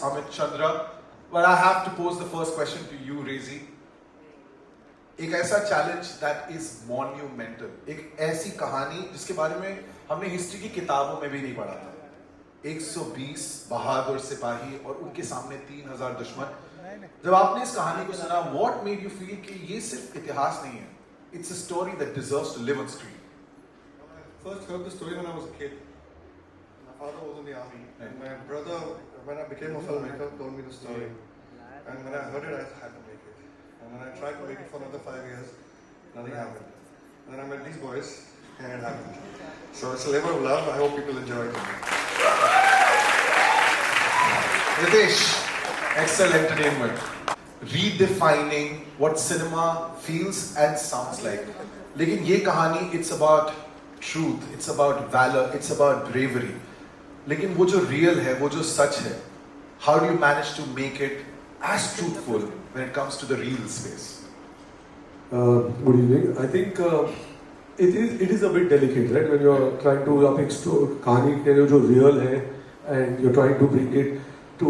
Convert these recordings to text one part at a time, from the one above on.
Amit Chandra. But I have to pose the first question to you, Rezi. एक ऐसा challenge that is monumental, एक ऐसी कहानी जिसके बारे में हमने हिस्ट्री की किताबों में भी नहीं पढ़ा था। 120 बहादुर सिपाही और उनके सामने 3000 दुश्मन। जब आपने इस कहानी को सुना, व्हाट मेड यू फील कि ये सिर्फ इतिहास नहीं है, it's a story that deserves to live on screen? First heard the story when I was a kid. My father was in the army, and my brother, when I became a filmmaker, told me the story. And when I heard it, I had to make it. And when I tried to make it for another 5 years, nothing happened. And then I met these boys, and it happened. So it's a labor of love. I hope people enjoy it. Ritesh, Excel Entertainment, redefining what cinema feels and sounds like. लेकिन ये कहानी, it's about truth, it's about valor, it's about bravery. लेकिन वो जो real है, वो जो सच है, how do you manage to make it as truthful when it comes to the real space? Good evening. I think it is a bit delicate, right? When you're trying to कहानी के जो real है and you're trying to bring it to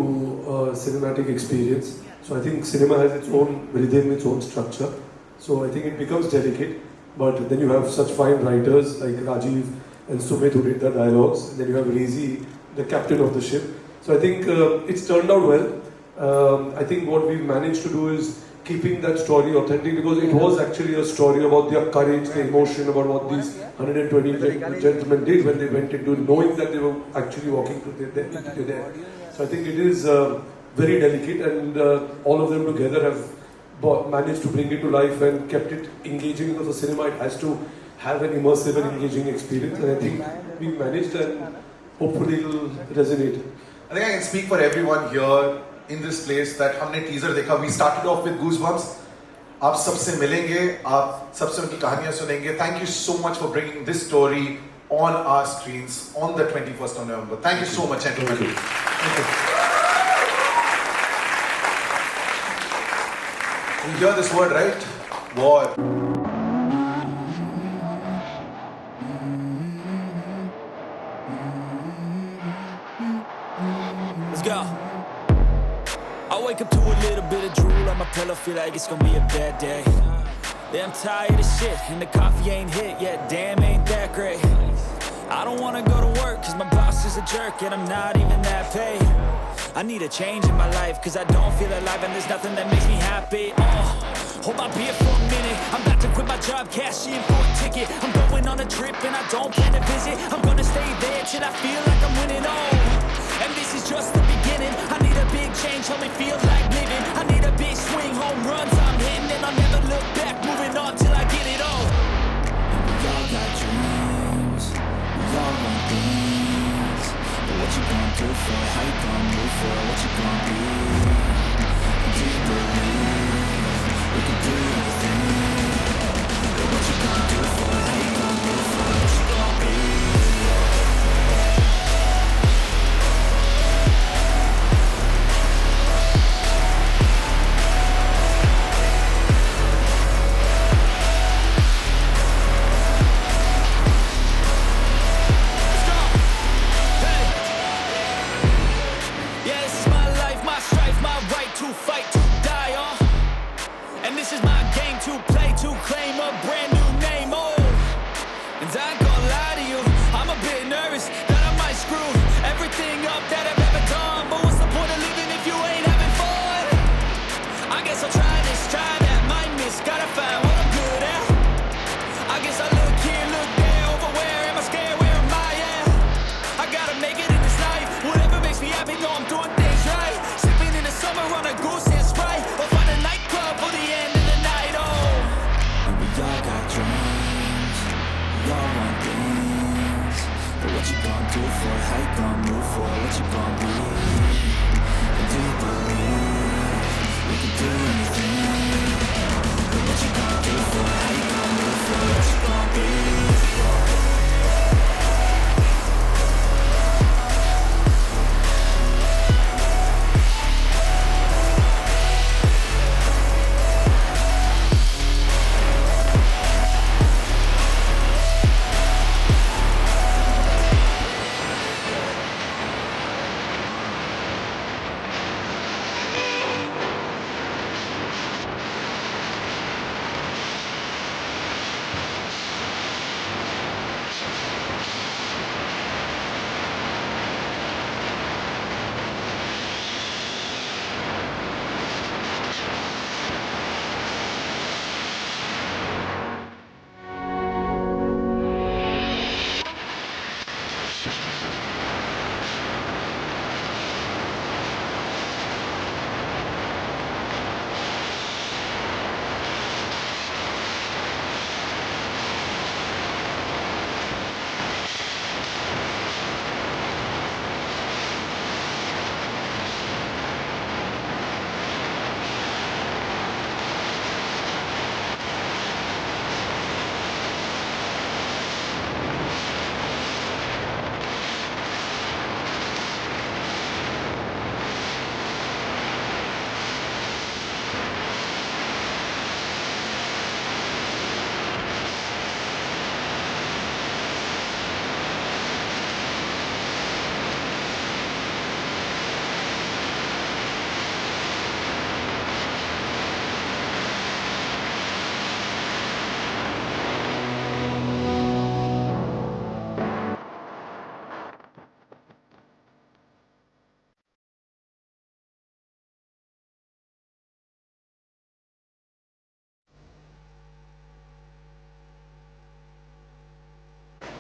a cinematic experience. So I think cinema has its own rhythm, its own structure. So I think it becomes delicate. But then you have such fine writers like Rajiv and Sumit who did the dialogues. And then you have Rezi, the captain of the ship. So I think it's turned out well. I think what we've managed to do is keeping that story authentic, because it was actually a story about their courage, the emotion, about what these 120 gentlemen did when they went into knowing that they were actually walking into there. So I think it is very delicate, and all of them together have managed to bring it to life and kept it engaging, because the cinema, it has to have an immersive and engaging experience, and I think we managed, and hopefully it will resonate. I think I can speak for everyone here in this place that हमने teaser देखा, we started off with goosebumps. आप सबसे मिलेंगे, आप सबसे उनकी कहानियां सुनेंगे. Thank you so much for bringing this story on our screens on the 21st of November. Thank you so much, gentlemen. Thank you. You hear this word, right? War. Let's go. I wake up to a little bit of drool on my pillow, feel like it's gonna be a bad day. Yeah, I'm tired of shit, and the coffee ain't hit yet, damn ain't that great. I don't wanna go to work, cause my boss is a jerk, and I'm not even that paid. I need a change in my life, cause I don't feel alive, and there's nothing that makes me happy. Hold my beer for a minute, I'm about to quit my job, cash in for a ticket. I'm going on a trip, and I don't plan to visit. I'm gonna stay there till I feel like I'm winning, and this is just the beginning. I need a big change, help me feel like living. I need a big swing, home runs I'm hitting, and I'll never look back, moving on till I get it all. And we all got dreams, we all want things, but what you gonna do for it? How you gonna move for it? What you gonna be? And do you believe we can do anything? But what you gonna do for it? How you gonna move for it? What you gonna be?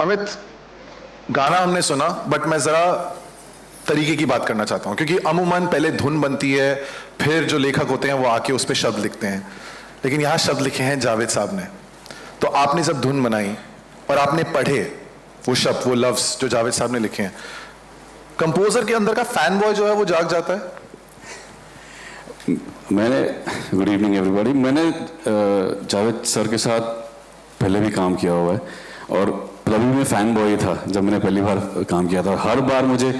Amit, गाना हमने सुना, but मैं जरा तरीके की बात करना चाहता हूं, क्योंकि अमूमन पहले धुन बनती है, फिर जो लेखक होते हैं वो आके उस पर शब्द लिखते हैं, लेकिन यहां शब्द लिखे हैं जावेद साहब ने। तो आपने जब धुन बनाई और आपने पढ़े वो शब्द, वो लफ्ज जो जावेद साहब ने लिखे हैं, कंपोजर के अंदर का फैन बॉय जो है वो जाग जाता है। मैंने, गुड इवनिंग एवरीबॉडी, मैंने जावेद सर के साथ पहले भी काम किया हुआ है और तभी मैं फ़ैन बॉय था जब मैंने पहली बार काम किया था। हर बार मुझे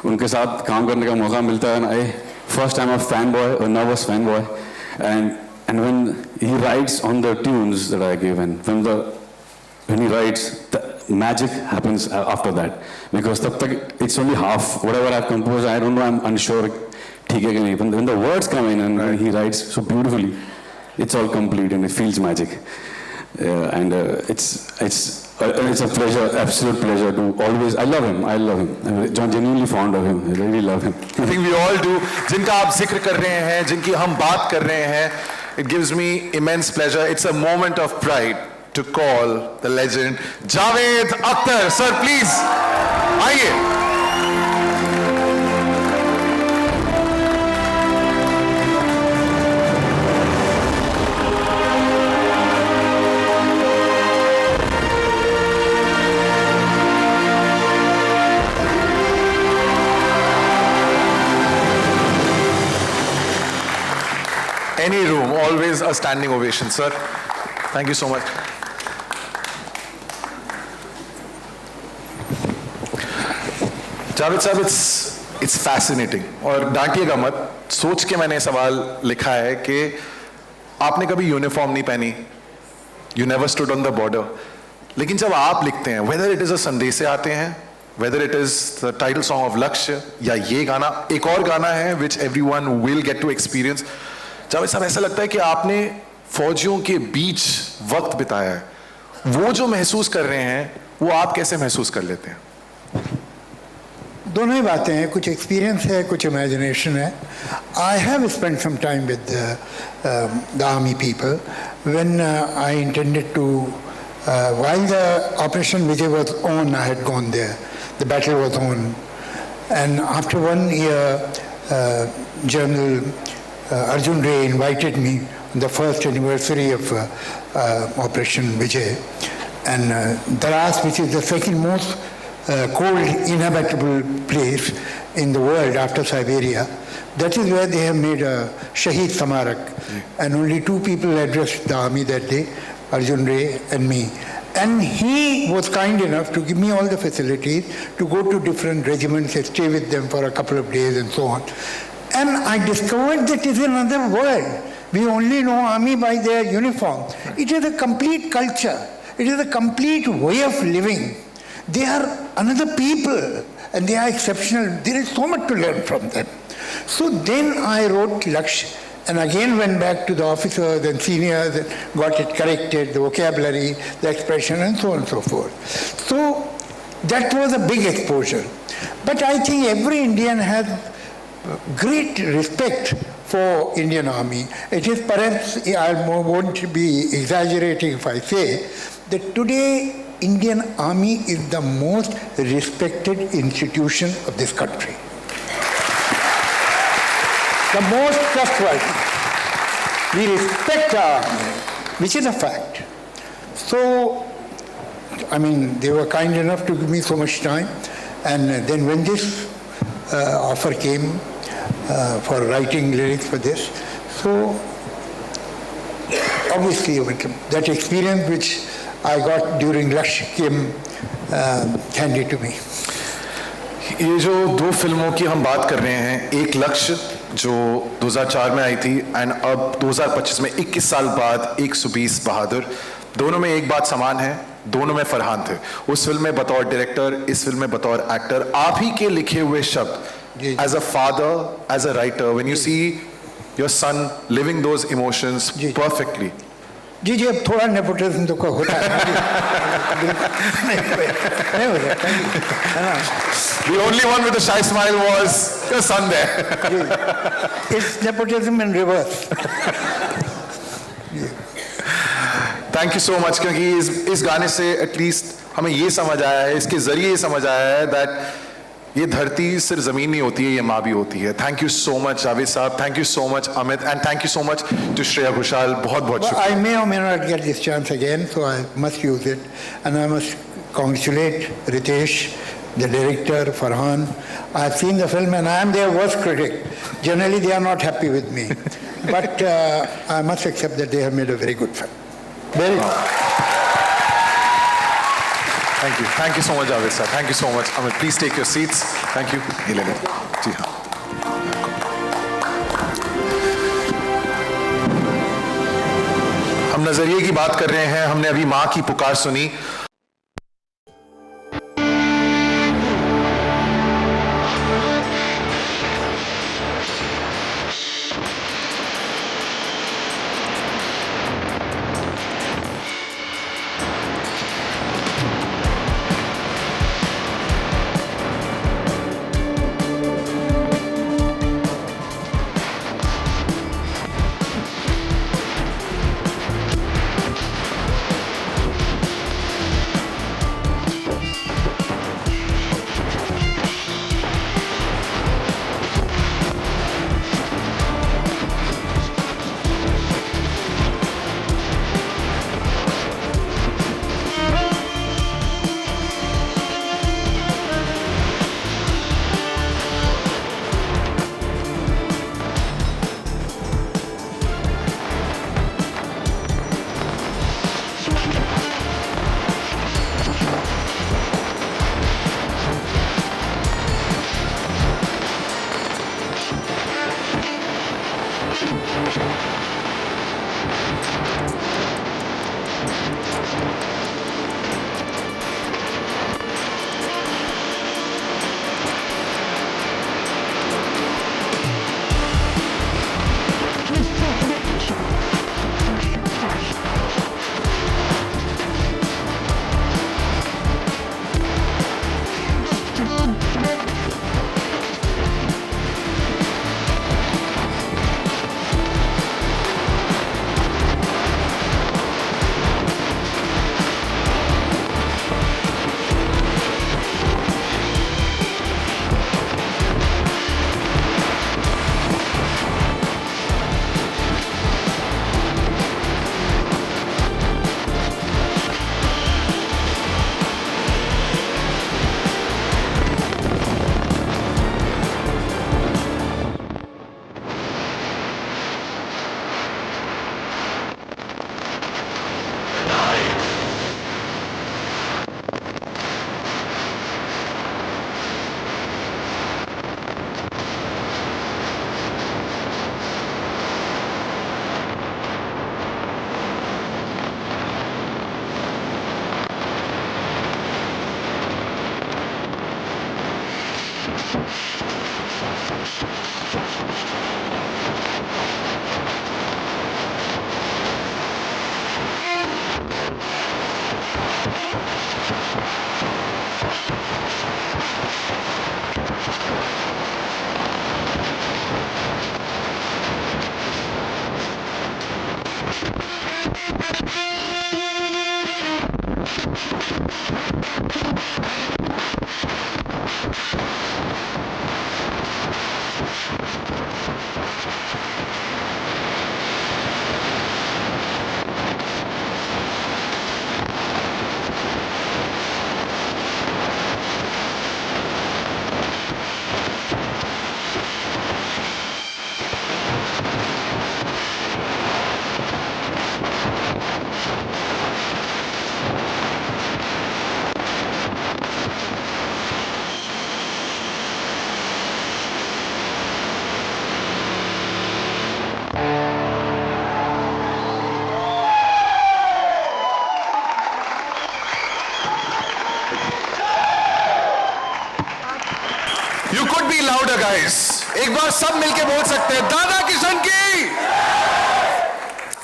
उनके साथ काम करने का मौका मिलता है, I first time of fan boy और nervous fan boy, and when he writes on the tunes that I give, and when he writes, the magic happens after that, because तब तक it's only half whatever I've composed, I don't know, I'm unsure ठीक है कि नहीं, when the words come in and when he writes so beautifully, it's all complete and it feels magic, and it's a pleasure, absolute pleasure to always, I love him, I'm genuinely fond of him, I really love him. I think we all do. जिनका आप जिक्र कर रहे हैं, जिनकी हम बात कर रहे हैं, it gives me immense pleasure. It's a moment of pride to call the legend Javed Akhtar. Sir, please, आइए. Any room, always a standing ovation, sir. Thank you so much. Javed साहब, it's fascinating. और डांटिएगा मत, सोच के मैंने सवाल लिखा है कि आपने कभी यूनिफॉर्म नहीं पहनी, you never stood on the border, लेकिन जब आप लिखते हैं, whether it is a संदेशे आते हैं, whether it is the title song of लक्ष्य, या ये गाना, एक और गाना है which everyone will get to experience, Javed साहब ऐसा लगता है कि आपने फौजियों के बीच वक्त बिताया है। वो जो महसूस कर रहे हैं वो आप कैसे महसूस कर लेते हैं? दोनों ही बातें हैं, कुछ एक्सपीरियंस है, कुछ इमेजिनेशन है। I have spend some time with the army people when I intended to while the operation Vijay was on, I had gone there, the battle was on, and after 1 year general Arjun Ray invited me on the first anniversary of Operation Vijay, and Daras, which is the second most cold inhabitable place in the world after Siberia, that is where they have made a Shaheed Samarak, and only 2 people addressed the army that day, Arjun Ray and me. And he was kind enough to give me all the facilities to go to different regiments and stay with them for a couple of days and so on. And I discovered that it is another world. We only know army by their uniform. It is a complete culture. It is a complete way of living. They are another people and they are exceptional. There is so much to learn from them. So then I wrote Lakshya and again went back to the officers and seniors and got it corrected, the vocabulary, the expression and so on and so forth. So that was a big exposure. But I think every Indian has great respect for Indian Army. It is perhaps, I won't be exaggerating if I say that today Indian Army is the most respected institution of this country. The most trustworthy. We respect our army, which is a fact. So, I mean, they were kind enough to give me so much time, and then when this offer came, for writing lyrics for this. So, obviously, that experience which I got during Lakshya came handy to me. ये जो 2 फिल्मों की हम बात कर रहे हैं, एक लक्ष्य जो 2004 में आई थी एंड अब 2025 में 21 साल बाद 120 बहादुर, दोनों में एक बात समान है, दोनों में फरहान थे। उस फिल्म में बतौर डायरेक्टर, इस फिल्म में बतौर एक्टर, आप ही के लिखे हुए शब्द, as a father, as a writer, when you see your son living those emotions perfectly. जी अब थोड़ा नेपोटिज्म तो का होता है। नहीं हो जाता है। The only one with a shy smile was your son there. It's nepotism in reverse. Thank you so much, क्योंकि इस गाने से एटलीस्ट हमें ये समझ आया है, इसके जरिए ये समझ आया है दैट ये धरती सिर्फ जमीन नहीं होती है, ये माँ भी होती है. Thank you so much Javed साहब, thank you so much Amit, and thank you so much to Shreya Ghoshal. बहुत बहुत Well, शुक्रिया. I may or may not get this chance again, so I must use it. And I must congratulate Ritesh, the director, Farhan. I have seen the film and I am their worst critic. Generally, they are not happy with me. But I must accept that they have made a very good film. Very good. Thank you so much Javed साहब, thank you so much Amit. Please take your seats. Thank you. ये ले लें. जी हाँ. हम नजरिए की बात कर रहे हैं. हमने अभी माँ की पुकार सुनी. louder guys. एक बार सब मिलके बोल सकते हैं दादा किशन की.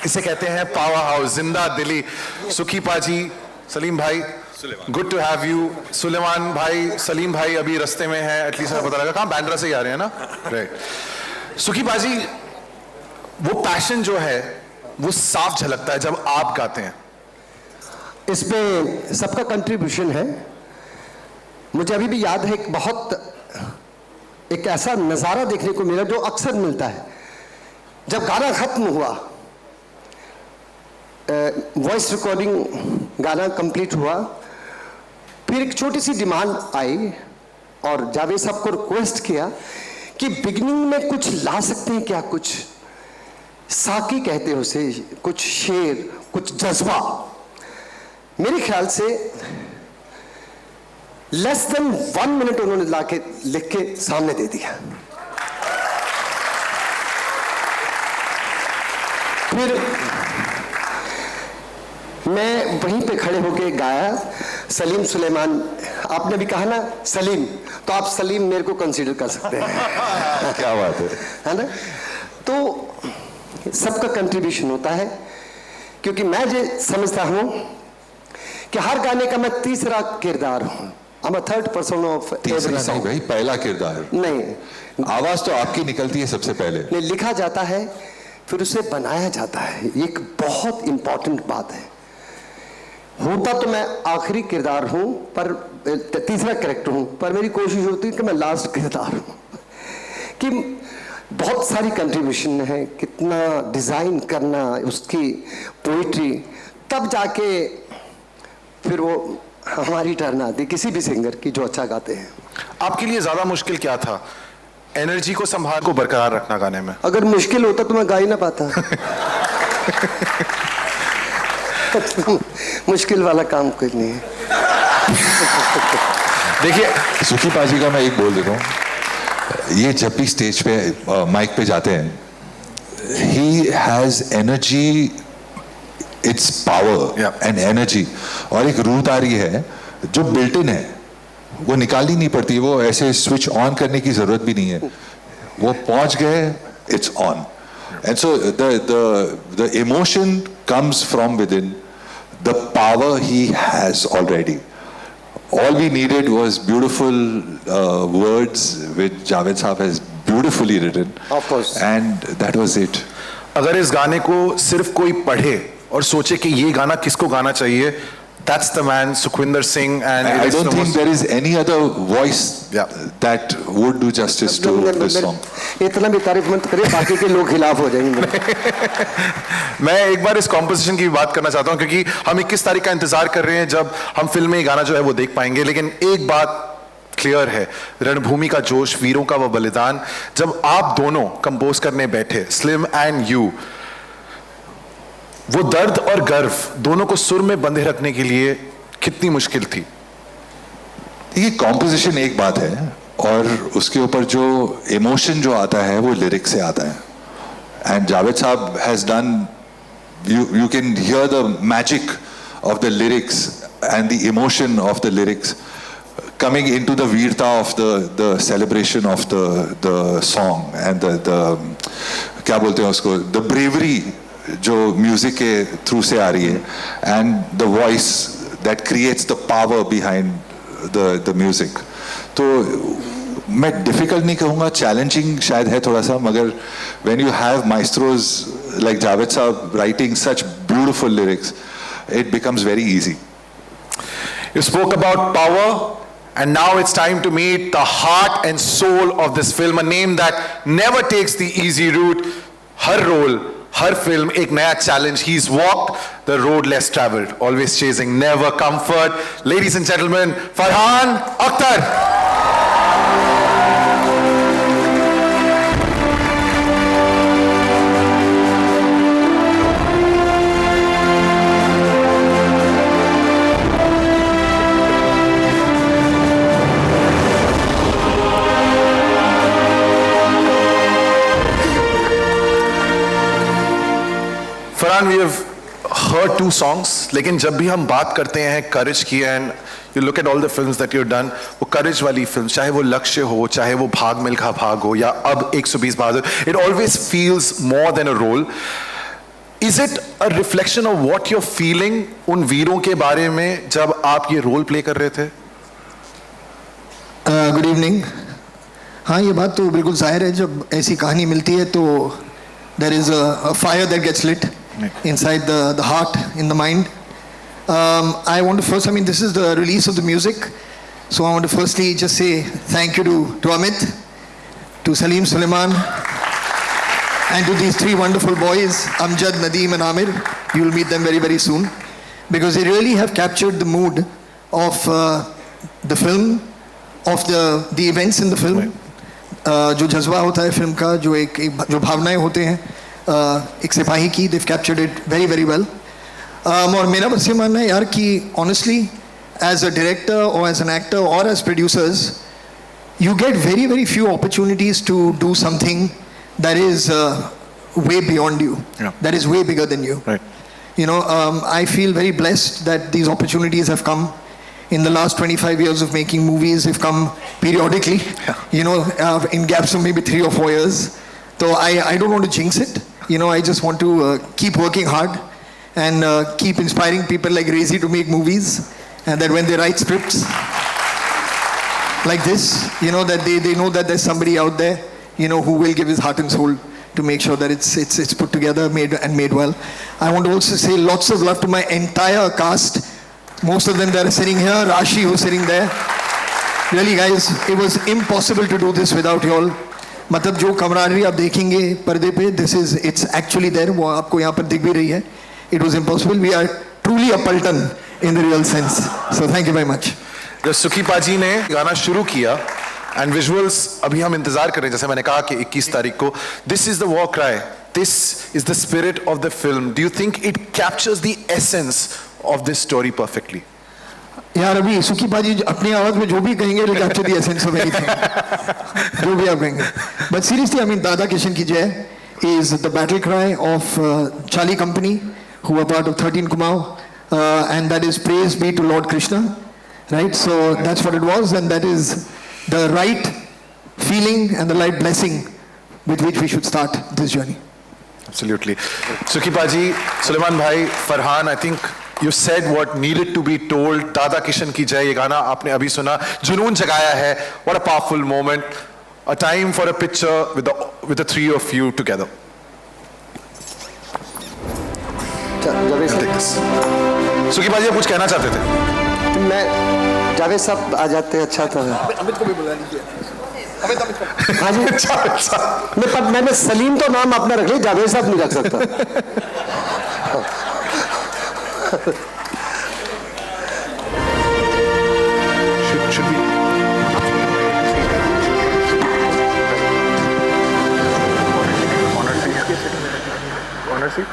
इसे कहते हैं पावर हाउस, जिंदा दिली. सुखी पाजी, सलीम भाई, good to have you. Suleman भाई, सलीम भाई अभी रास्ते में है, एटलीस्ट पता लगा. कहाँ? बैंड्रा से ही आ रहे हैं ना? राइट. सुखी पाजी, वो पैशन जो है वो साफ झलकता है जब आप गाते हैं. इसमें सबका कंट्रीब्यूशन है। मुझे अभी भी याद है एक ऐसा नज़ारा देखने को मिला जो अक्सर मिलता है। जब गाना खत्म हुआ, वॉइस रिकॉर्डिंग गाना कंप्लीट हुआ, फिर एक छोटी सी डिमांड आई और जावेद साहब को रिक्वेस्ट किया कि बिगिनिंग में कुछ ला सकते हैं क्या, कुछ साकी कहते हैं उसे, कुछ शेर, कुछ जज्बा। मेरे ख्याल से लेस देन 1 मिनट उन्होंने लाके लिख के सामने दे दिया। फिर मैं वहीं पे खड़े होके गाया। सलीम सुलेमान, आपने भी कहा ना सलीम, तो आप सलीम मेरे को कंसीडर कर सकते हैं। क्या बात है ना? तो सबका कंट्रीब्यूशन होता है, क्योंकि मैं जो समझता हूं कि हर गाने का मैं तीसरा किरदार हूं। I'm a third person of तीसरा नहीं भाई, पहला किरदार। नहीं, आवाज तो आपकी निकलती है सबसे पहले। नहीं, लिखा जाता है फिर उसे बनाया जाता है। ये एक बहुत इंपॉर्टेंट बात है। होता तो मैं आखिरी किरदार हूं, पर तीसरा कैरेक्टर हूं, पर मेरी कोशिश होती है कि मैं लास्ट किरदार हूं। कि बहुत सारी कंट्रीब्यूशन है, कितना डिजाइन करना उसकी पोइट्री, तब जाके फिर वो हमारी टर्न आती किसी भी सिंगर की जो अच्छा गाते हैं। आपके लिए ज्यादा मुश्किल क्या था, एनर्जी को संभाल को बरकरार रखना गाने में? अगर मुश्किल होता तो मैं गा ही ना पाता। मुश्किल वाला काम कुछ नहीं है। देखिए सुखी पाजी का मैं एक बोल देता हूँ, ये जब भी स्टेज पे माइक पे जाते हैं, he has energy, it's power and energy, और एक रूह तारी है जो बिल्ट इन है, वो निकालनी नहीं पड़ती, वो ऐसे स्विच ऑन करने की जरूरत भी नहीं है, वो पहुंच गए, it's on. And so the emotion comes from with in, the power he has already. All we needed was beautiful words which Javed Saab has beautifully written. Of course. And that was it. अगर इस गाने को सिर्फ कोई पढ़े और सोचे कि ये गाना किसको गाना चाहिए, that's the man, Sukhwinder Singh, and I don't think there is any other voice that would do justice to this song. इतना भी तारीफ मत करिए, बाकी के लोग खिलाफ हो जाएंगे। मैं एक बार इस कॉम्पोजिशन की बात करना चाहता हूं, क्योंकि हम 21 तारीख का इंतजार कर रहे हैं जब हम फिल्म में ये गाना जो है वो देख पाएंगे। लेकिन एक बात क्लियर है, रणभूमि का जोश, वीरों का वो बलिदान, जब आप दोनों कंपोज करने बैठे, स्लिम एंड यू, वो दर्द और गर्व दोनों को सुर में बंधे रखने के लिए कितनी मुश्किल थी? ये कॉम्पोजिशन एक बात है, और उसके ऊपर जो इमोशन जो आता है वो लिरिक्स से आता है। एंड जावेद साहब has done, you can hear the magic of the lyrics and the emotion of the lyrics coming into the veerta of the celebration of the song, and the क्या बोलते हैं उसको, the bravery जो music के through से आ रही है, and the voice that creates the power behind the music. तो मैं डिफिकल्ट नहीं कहूँगा, चैलेंजिंग शायद है थोड़ा सा, मगर when you have maestros like Javed साहब writing such beautiful lyrics, it becomes very easy. You spoke about power, and now it's time to meet the heart and soul of this film, a name that never takes the easy route. हर role, हर film एक नया challenge. He's walked the road less traveled, always chasing, never comfort. Ladies and gentlemen, Farhan Akhtar. Farhan, we have heard two songs, लेकिन जब भी हम बात करते हैं करेज की, and you look at all the films that you done, वो करेज वाली फिल्म, चाहे वो लक्ष्य हो, चाहे वो भाग मिल्खा भाग हो, या अब 120 Bahadur, it always feels more than a role. Is it a reflection of what you are feeling उन वीरों के बारे में जब आप ये रोल प्ले कर रहे थे? Good evening. हाँ, ये बात तो बिल्कुल जाहिर है, जब ऐसी कहानी मिलती है तो there is a fire that gets lit inside the heart, in the mind. I want to first, this is the release of the music. So I want to firstly just say thank you to Amit, to Salim Suleiman, and to these three wonderful boys, Amjad, Nadeem and Amir. You will meet them very, very soon. Because they really have captured the mood of the film, of the events in the film. जो जज्बा होता है film का, जो भावनाएं होते हैं एक सिपाही की, they've captured it very, very well. और मेरा बस ये मानना है यार कि honestly, as a director or as an actor or as producers, you get very, very few opportunities to do something that is way beyond you, that is way bigger than you. Right. You know, I feel very blessed that these opportunities have come. In the last 25 years of making movies, have come periodically, you know, in gaps of maybe 3 or 4 years. So I don't want to jinx it. You know, I just want to keep working hard and keep inspiring people like Rezi to make movies, and that when they write scripts like this, you know, that they know that there's somebody out there, you know, who will give his heart and soul to make sure that it's put together, made well. I want to also say lots of love to my entire cast. Most of them that are sitting here, Rashi who's sitting there. Really guys, it was impossible to do this without you all. मतलब जो camaraderie आप देखेंगे पर्दे पे, it's actually there. वो आपको यहाँ पर दिख भी रही है. It was impossible. We are truly a Paltan in the real sense. So thank you very much. जब सुखी पाजी ने गाना शुरू किया and visuals अभी हम इंतजार कर रहे हैं, जैसे मैंने कहा कि 21 तारीख को, this is the war cry. This is the spirit of the film. Do you think it captures the essence of this story perfectly? यार अभी सुखी बाजी अपनी आवाज में जो भी कहेंगे will capture the essence of anything. जो भी आप कहेंगे. But seriously, दादा किशन की जय is the battle cry of Charlie Company, who were part of 13 Kumail, and that is praise be to Lord Krishna, right? So that's what it was, and that is the right feeling and the right blessing with which we should start this journey. Absolutely. Sukhi Paji, Suleiman Bhai, Farhan, I think you said what needed to be told. Dada Kishan ki jai, ye gana aapne abhi suna. Junoon jagaya hai. What a powerful moment. A time for a picture with the three of you together. Sukhi Paji, आप कुछ कहना चाहते थे? मैं जावेद साहब आ जाते अच्छा था. अमित को भी बुला लीजिए. हाँ जी. नहीं, पर मैंने सलीम तो नाम अपना रख लिया, जावेद साहब नहीं रख सकता. Should we? Honor seat?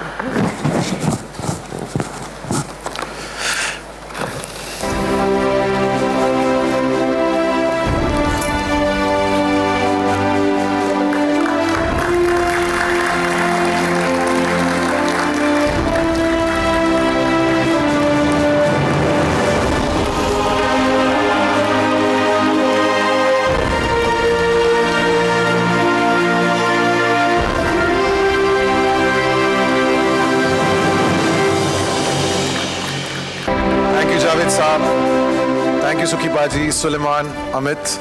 Thank you, Sukhi Paji, Suleiman, Amit.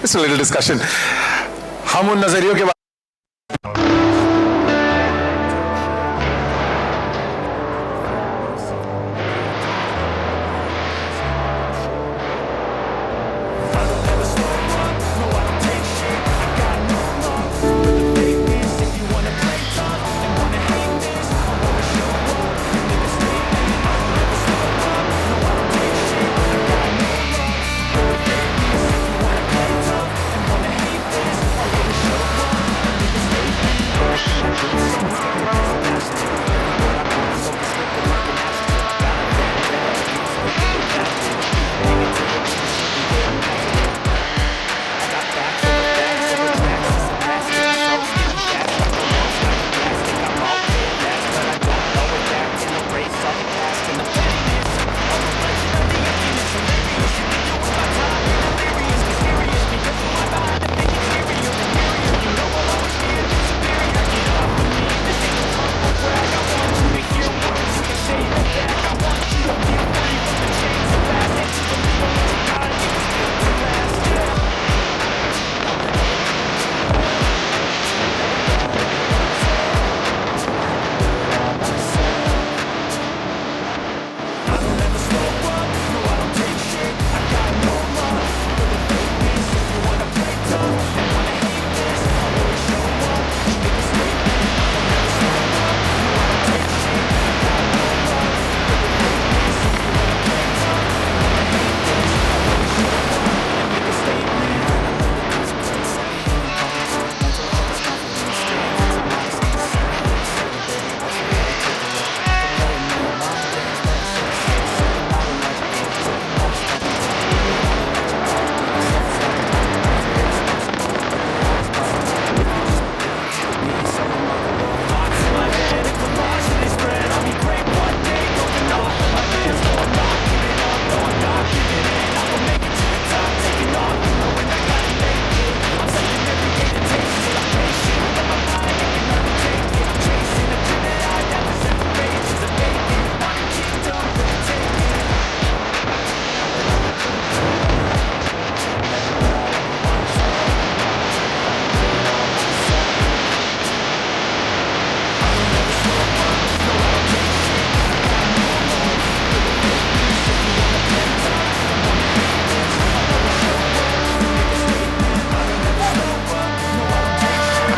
Just a little discussion. हम उन नजरियों के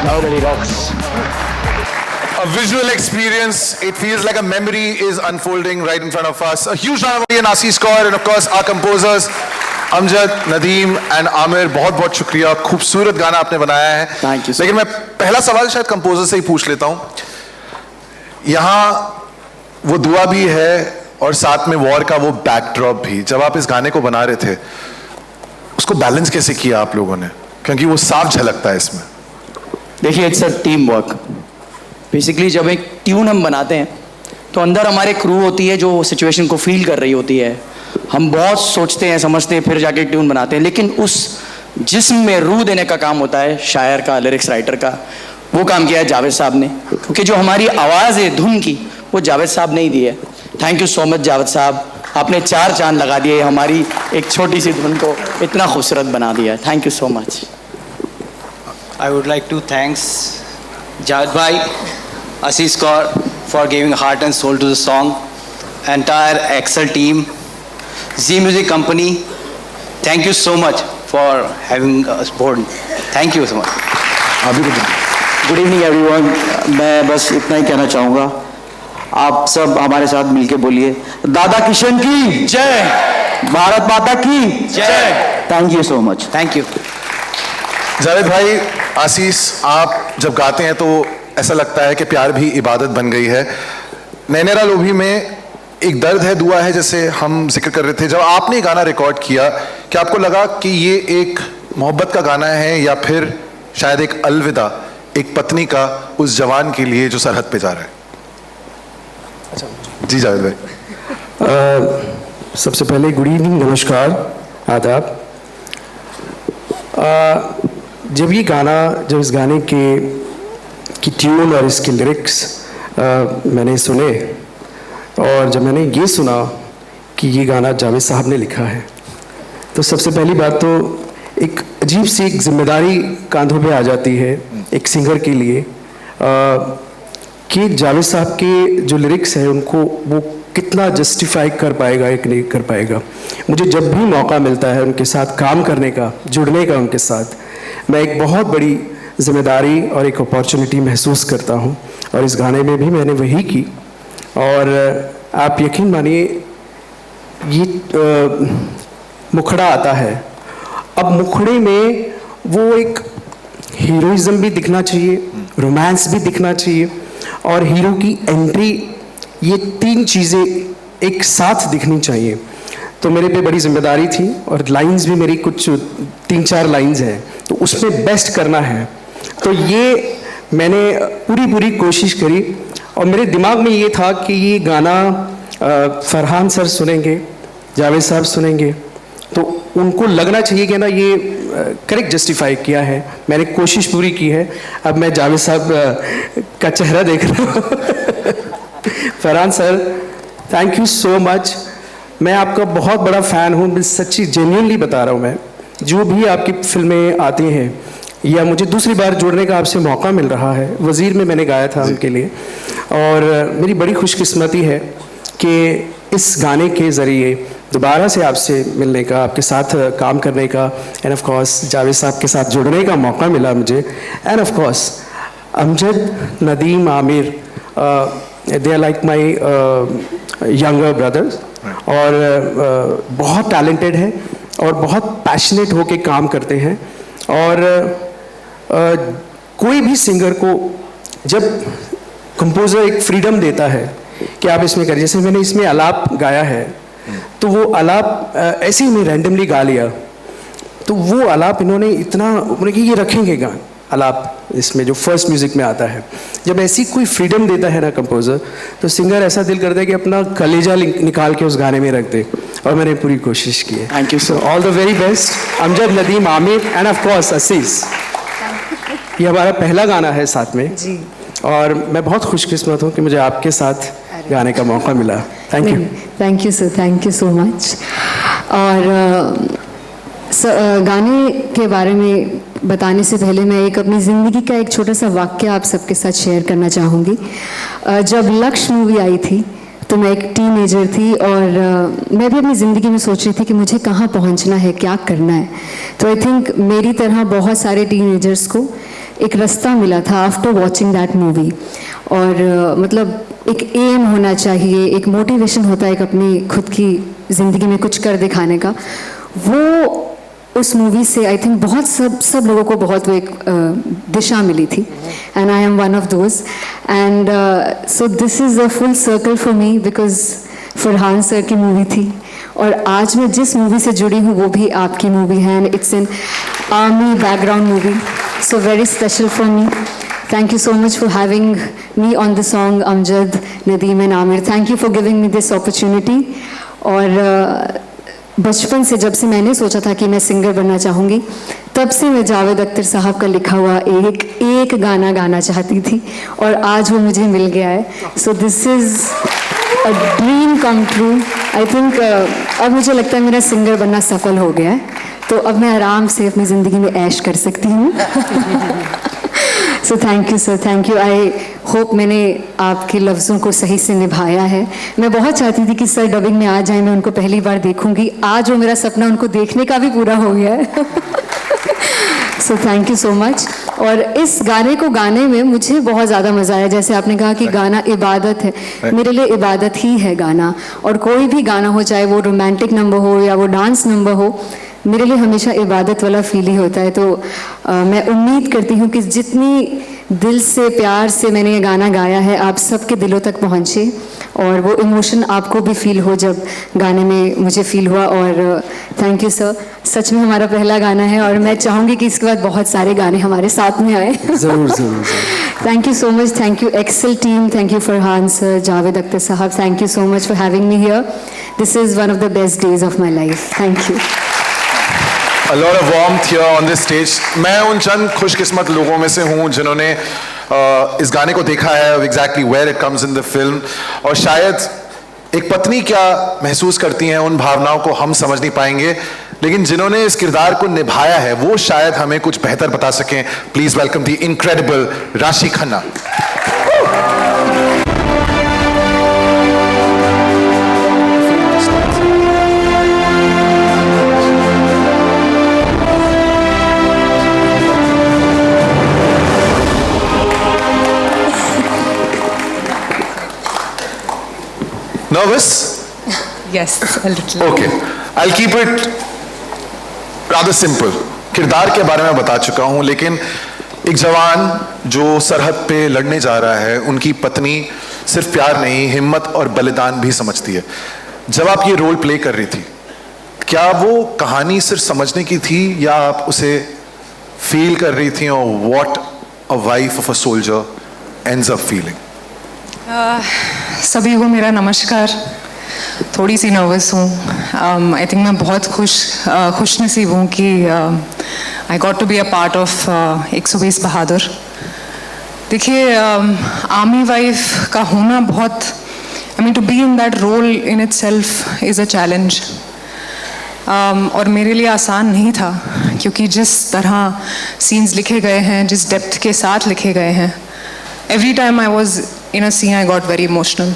Nobody rocks. A visual experience. It feels like a memory is unfolding right in front of us. A huge round of applause, Assis Kaur, and of course our composers, Amjad, Nadeem and Amir. बहुत बहुत शुक्रिया. खूबसूरत गाना आपने बनाया है. Thank you, sir. लेकिन मैं पहला सवाल शायद कंपोजर से ही पूछ लेता हूँ. यहाँ वो दुआ भी है और साथ में वॉर का वो बैकड्रॉप भी. जब आप इस गाने को बना रहे थे, उसको बैलेंस कैसे किया आप लोगों ने? क्योंकि वो साफ झलकता है इसमें. देखिए, it's a team work. Basically जब एक ट्यून हम बनाते हैं तो अंदर हमारे क्रू होती है जो सिचुएशन को फील कर रही होती है. हम बहुत सोचते हैं, समझते हैं, फिर जाके ट्यून बनाते हैं. लेकिन उस जिस्म में रूह देने का काम होता है शायर का, लिरिक्स राइटर का. वो काम किया है जावेद साहब ने. क्योंकि जो हमारी आवाज़ है धुन की, वो जावेद साहब ने ही दी है. Thank you so much Javed साहब. आपने 4 चांद लगा दिए हमारी एक छोटी सी धुन को इतना खूबसूरत बना दिया. Thank you so much. I would like to thanks Javed Bhai, Assis Kaur for giving heart and soul to the song. Entire Excel team, Z Music Company, thank you so much for having us board. Thank you so much. Good evening everyone. मैं बस इतना ही कहना चाहूँगा, आप सब हमारे साथ मिलके बोलिए, दादा किशन की जय, भारत माता की जय. Thank you so much. Thank you. Javed भाई, आशीष, आप जब गाते हैं तो ऐसा लगता है कि प्यार भी इबादत बन गई है. नैनेरा लोभी में एक दर्द है, दुआ है, जैसे हम जिक्र कर रहे थे. जब आपने गाना रिकॉर्ड किया, क्या आपको लगा कि ये एक मोहब्बत का गाना है या फिर शायद एक अलविदा, एक पत्नी का उस जवान के लिए जो सरहद पे जा रहा है? जी जावेद भाई. सबसे पहले गुड इवनिंग, नमस्कार, आदाब. जब इस गाने की ट्यून और इसके लिरिक्स मैंने सुने, और जब मैंने ये सुना कि ये गाना जावेद साहब ने लिखा है, तो सबसे पहली बात तो एक अजीब सी एक जिम्मेदारी कांधों पे आ जाती है एक सिंगर के लिए, कि जावेद साहब के जो लिरिक्स हैं उनको वो कितना जस्टिफाई कर पाएगा या नहीं कर पाएगा. मुझे जब भी मौका मिलता है उनके साथ काम करने का, जुड़ने का उनके साथ, मैं एक बहुत बड़ी जिम्मेदारी और एक अपॉर्चुनिटी महसूस करता हूँ. और इस गाने में भी मैंने वही की. और आप यकीन मानिए, ये मुखड़ा आता है. अब मुखड़े में वो एक हीरोइज्म भी दिखना चाहिए, रोमांस भी दिखना चाहिए, और हीरो की एंट्री, ये 3 चीज़ें एक साथ दिखनी चाहिए. तो मेरे पे बड़ी जिम्मेदारी थी, और लाइंस भी मेरी कुछ 3-4 लाइंस हैं, तो उसमें बेस्ट करना है. तो ये मैंने पूरी कोशिश करी, और मेरे दिमाग में ये था कि ये गाना फरहान सर सुनेंगे, जावेद साहब सुनेंगे, तो उनको लगना चाहिए कि ना ये करेक्ट जस्टिफाई किया है. मैंने कोशिश पूरी की है. अब मैं जावेद साहब का चेहरा देख रहा हूँ. Farhan sir, thank you so much. मैं आपका बहुत बड़ा फ़ैन हूँ. मैं सच्ची जेन्युइनली बता रहा हूँ. मैं जो भी आपकी फिल्में आती हैं, या मुझे दूसरी बार जुड़ने का आपसे मौका मिल रहा है, वज़ीर में मैंने गाया था उनके लिए, और मेरी बड़ी खुशकिस्मती है कि इस गाने के ज़रिए दोबारा से आपसे मिलने का, आपके साथ काम करने का, एंड ऑफ कोर्स जावेद साहब के साथ जुड़ने का मौका मिला मुझे. And of course Amjad, Nadeem, Aamir, they are like my younger brothers, और बहुत टैलेंटेड है और बहुत पैशनेट होके काम करते हैं. और कोई भी सिंगर को जब कंपोज़र एक फ्रीडम देता है कि आप इसमें करिए, जैसे मैंने इसमें आलाप गाया है, तो वो आलाप ऐसे ही मैं रैंडमली गा लिया, तो वो आलाप इन्होंने इतना कि ये रखेंगे गान आलाप इसमें जो फर्स्ट म्यूज़िक में आता है. जब ऐसी कोई फ्रीडम देता है ना कंपोज़र, तो सिंगर ऐसा दिल करता है कि अपना कलेजा निकाल के उस गाने में रख दे, और मैंने पूरी कोशिश की है. Thank you so, all the very best. Amjad, Nadeem, Aamir, and of course असीस. ये हमारा पहला गाना है साथ में जी, और मैं बहुत खुशकिस्मत हूँ कि मुझे आपके साथ गाने का मौका मिला. Thank you. Thank you sir, thank you so much. और गाने के बारे में बताने से पहले मैं एक अपनी ज़िंदगी का एक छोटा सा वाक्य आप सबके साथ शेयर करना चाहूँगी. जब लक्ष्य मूवी आई थी तो मैं एक टीनेजर थी, और मैं भी अपनी ज़िंदगी में सोच रही थी कि मुझे कहाँ पहुँचना है, क्या करना है. तो आई थिंक मेरी तरह बहुत सारे टीनेजर्स को एक रास्ता मिला था आफ्टर वॉचिंग दैट मूवी। और मतलब एक एम होना चाहिए, एक मोटिवेशन होता है एक अपनी खुद की ज़िंदगी में कुछ कर दिखाने का, वो उस मूवी से आई थिंक बहुत सब लोगों को बहुत वो एक दिशा मिली थी, and I M one of those. And so this is a full circle for me because Farhan sir की मूवी थी, और आज मैं जिस मूवी से जुड़ी हूँ वो भी आपकी मूवी है, and it's an army background movie, so very special for me. Thank you so much for having me on the song, Amjad, Nadeem and Amir. Thank you for giving me this opportunity. और बचपन से जब से मैंने सोचा था कि मैं सिंगर बनना चाहूँगी, तब से मैं जावेद अख्तर साहब का लिखा हुआ एक गाना गाना चाहती थी, और आज वो मुझे मिल गया है। So this is a dream come true. I think अब मुझे लगता है मेरा सिंगर बनना सफल हो गया है, तो अब मैं आराम से अपनी ज़िंदगी में ऐश कर सकती हूँ। So thank you sir, thank you. I hope मैंने आपके लफ्ज़ों को सही से निभाया है। मैं बहुत चाहती थी कि सर डबिंग में आ जाए, मैं उनको पहली बार देखूंगी, आज वो मेरा सपना उनको देखने का भी पूरा हो गया है। So thank you so much. और इस गाने को गाने में मुझे बहुत ज़्यादा मज़ा आया। जैसे आपने कहा कि गाना इबादत है, मेरे लिए इबादत ही है गाना, और कोई भी गाना हो, चाहे वो रोमांटिक नंबर हो या वो डांस नंबर हो, मेरे लिए हमेशा इबादत वाला फील ही होता है। तो मैं उम्मीद करती हूँ कि जितनी दिल से प्यार से मैंने ये गाना गाया है, आप सबके दिलों तक पहुँचे, और वो इमोशन आपको भी फील हो जब गाने में मुझे फील हुआ। और थैंक यू सर, सच में हमारा पहला गाना है, और मैं चाहूँगी कि इसके बाद बहुत सारे गाने हमारे साथ में आए। ज़रूर ज़रूर। Thank you so much, thank you Excel team, thank you Farhan sir, Javed Akhtar साहब, thank you so much for having me here. This is one of the best days of my life. Thank you. A lot of warmth here on this stage. मैं उन चंद खुशकिस्मत लोगों में से हूँ जिन्होंने इस गाने को देखा है, exactly where it comes in the film, और शायद एक पत्नी क्या महसूस करती हैं उन भावनाओं को हम समझ नहीं पाएंगे, लेकिन जिन्होंने इस किरदार को निभाया है वो शायद हमें कुछ बेहतर बता सकें। प्लीज वेलकम द इनक्रेडिबल राशि Khanna. Nervous? Yes, a little. Okay, I'll keep it rather simple. किरदार के बारे में बता चुका हूं, लेकिन एक जवान जो सरहद पे लड़ने जा रहा है, उनकी पत्नी सिर्फ प्यार नहीं, हिम्मत और बलिदान भी समझती है। जब आप ये रोल प्ले कर रही थी, क्या वो कहानी सिर्फ समझने की थी या आप उसे फील कर रही थी, और what a wife of a soldier ends up feeling? सभी को मेरा नमस्कार। थोड़ी सी नर्वस हूँ। आई थिंक मैं बहुत खुश नसीब हूँ कि I got to be a part of 120 Bahadur. देखिए, आर्मी वाइफ का होना बहुत, I mean to be in that role in itself is a challenge, और मेरे लिए आसान नहीं था, क्योंकि जिस तरह सीन्स लिखे गए हैं, जिस डेप्थ के साथ लिखे गए हैं, every time I was in a scene I got very emotional,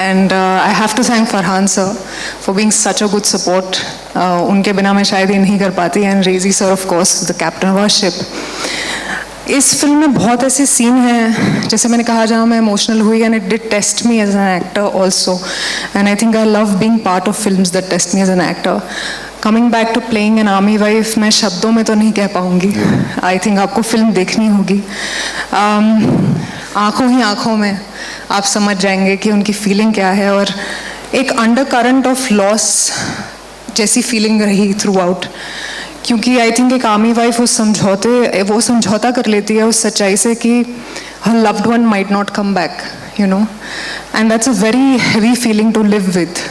and I have to thank Farhan sir for being such a good support. उनके बिना मैं शायद ये नहीं कर पाती, and Rezi sir of course the captain of our ship. इस film में बहुत ऐसे सीन हैं, जैसे मैंने कहा, जहाँ मैं इमोशनल हुई, and it did test me as an actor also, and I think I love being part of films that test me as an actor. Coming back to playing an army wife, मैं शब्दों में तो नहीं कह पाऊँगी। I think आपको film देखनी होगी। आँखों ही आँखों में आप समझ जाएंगे कि उनकी फीलिंग क्या है, और एक अंडर करंट ऑफ लॉस जैसी फीलिंग रही थ्रू आउट, क्योंकि आई थिंक एक आर्मी वाइफ वो समझौता कर लेती है उस सच्चाई से कि her loved one might not come back, you know, and that's a very heavy feeling to live with.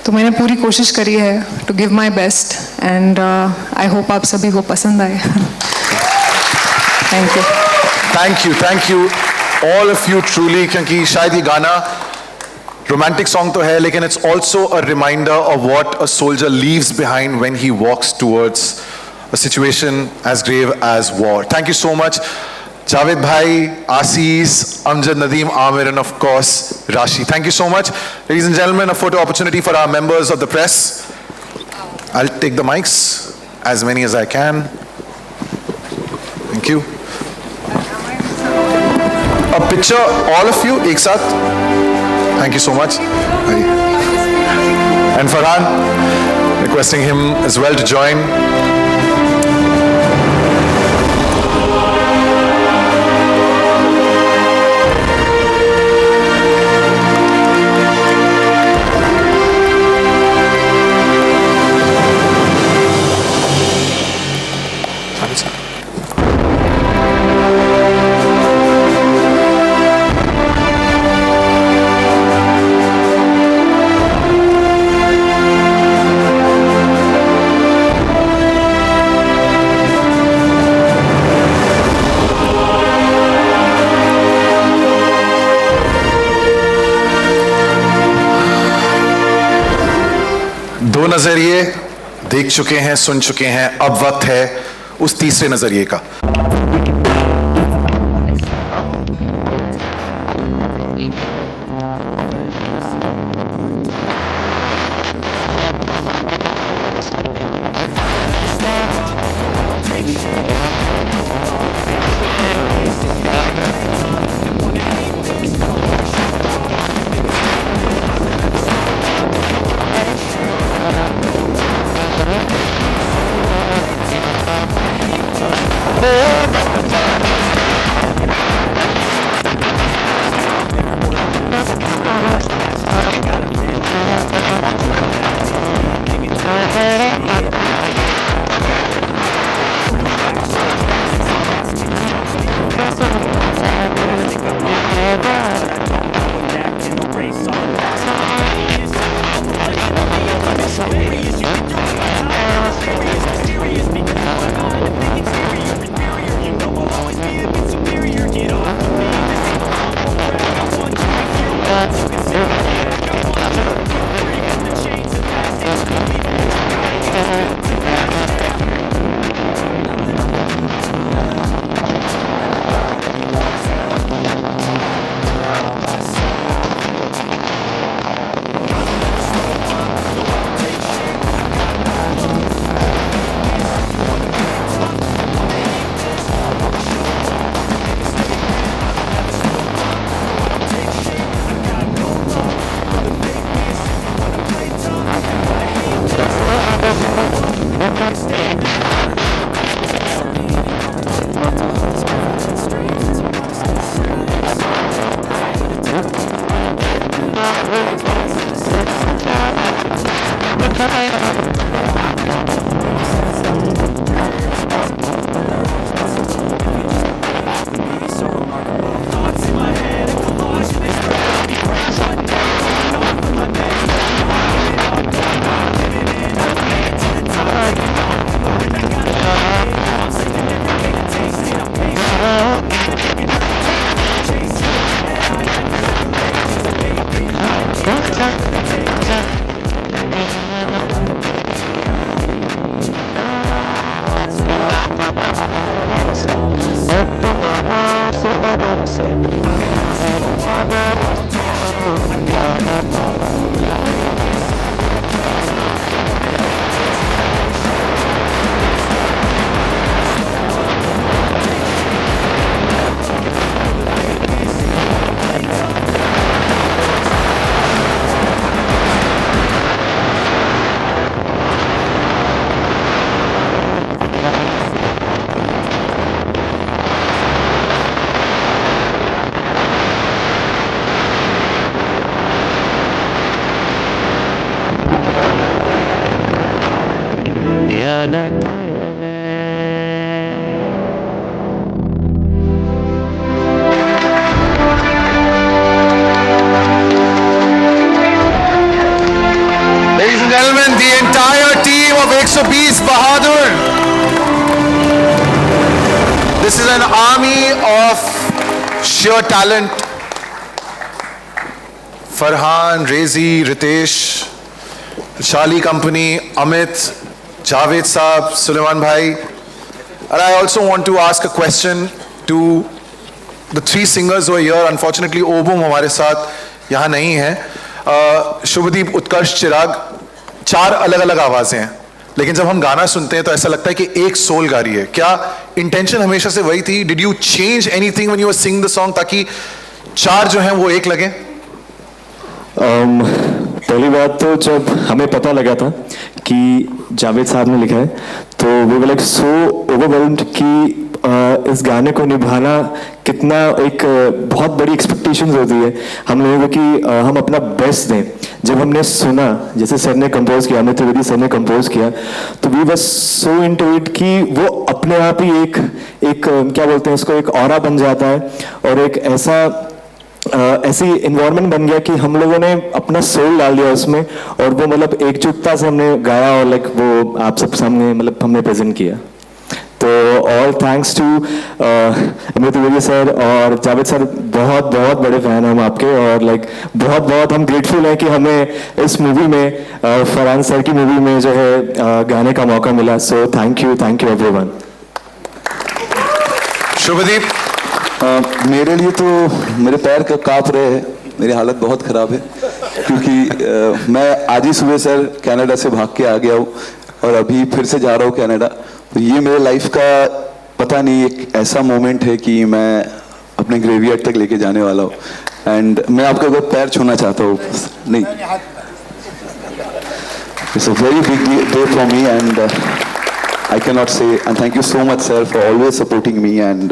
तो मैंने पूरी कोशिश करी है to give my best, and I hope आप सभी को पसंद आए। Thank you. Thank you all of you truly, क्योंकि शायद ये गाना रोमांटिक सॉन्ग तो है, लेकिन it's also a reminder of what a soldier leaves behind when he walks towards a situation as grave as war. Thank you so much Javed भाई, Ashish, Amjad, Nadeem, Aamir, and of course Rashi. Thank you so much. Ladies and gentlemen, a photo opportunity for our members of the press. I'll take the mics, as many as I can. Thank you. a picture, all of you, एक साथ. Thank you so much. And Farhan, requesting him as well to join. दो नजरिए देख चुके हैं, सुन चुके हैं, अब वक्त है उस तीसरे नजरिए का. Ladies and gentlemen, the entire team of 120 Bahadur. This is an army of sheer talent. Farhan, Rezi, Ritesh, Shali Company, Amit, Javed Saab, Sulaiman Bhai. And I also want to ask a question to the three singers who are here. Unfortunately, Obum हमारे साथ यहाँ नहीं है. शुभदीप, उत्कर्ष, चिराग, चार अलग अलग आवाजें हैं. लेकिन जब हम गाना सुनते हैं तो ऐसा लगता है कि एक सोल गा रही है। क्या इंटेंशन हमेशा से वही थी? Did you change anything when you were sing the song ताकि चार जो हैं वो एक लगे? पहली बात तो जब हमें पता लगा था कि जावेद साहब ने लिखा है तो we were like so overwhelmed कि इस गाने को निभाना कितना एक बहुत बड़ी एक्सपेक्टेशंस होती है हम लोगों को कि हम अपना बेस्ट दें। जब हमने सुना जैसे सर ने कंपोज किया, अमित त्रिवेदी सर ने कंपोज किया, तो we were so into it कि वो अपने आप ही एक क्या बोलते हैं उसको, एक ऑरा बन जाता है और एक ऐसी इन्वायरमेंट बन गया कि हम लोगों ने अपना सोल डाल दिया उसमें और वो मतलब एकजुटता से हमने गाया और लाइक वो आप सब सामने मतलब हमने प्रेजेंट किया। तो all thanks to Amit Trivedi sir और जावेद सर, बहुत बहुत बड़े फैन हैं हम आपके और लाइक बहुत बहुत हम ग्रेटफुल हैं कि हमें इस मूवी में फरहान सर की मूवी में जो है गाने का मौका मिला। So thank you everyone. Shubhdeep, मेरे लिए तो मेरे पैर कांप रहे हैं, मेरी हालत बहुत ख़राब है क्योंकि मैं आज ही सुबह सर कनाडा से भाग के आ गया हूँ और अभी फिर से जा रहा हूँ कनाडा। तो ये मेरे लाइफ का पता नहीं एक ऐसा मोमेंट है कि मैं अपने ग्रेवयार्ड तक लेके जाने वाला हूँ एंड मैं आपका अगर पैर छूना चाहता हूँ। नहीं, it's a very big day for me and I cannot say, and thank you so much sir for always supporting me and